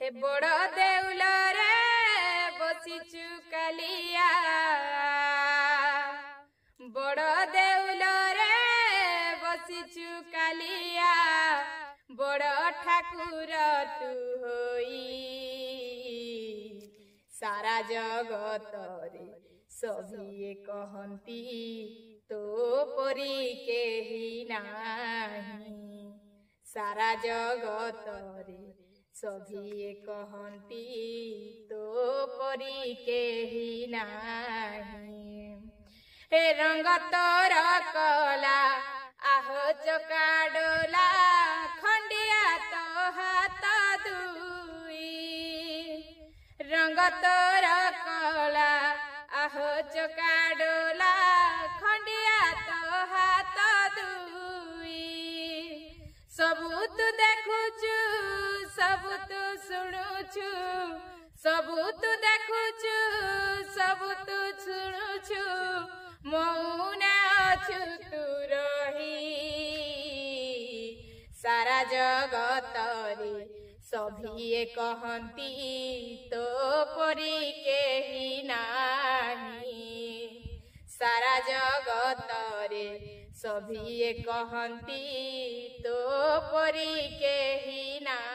ए बड़ देउल रे बसिचु कालिया बड़ देउल रे बसिचु कालिया बड़ ठाकुर तू होई सारा जगत रे सभी कहती तो परी केही नाही सारा जगत रे सभी कहती तो परी केही नाही हे रंग तोर कला आह चका डोला खंडिया तो हाथ दुई रंग तोर कला आह चका डोला खंडिया तो हाथ दुई सबू तू देखुचु सबू तू शुणुचु सबू तू देखुचु सबू तू शुणुचु मौन अछु तू रही सारा जगत रे सभी कहती तो परी केही नाही सारा जगत रे सभी कहती तो परी केही नाही।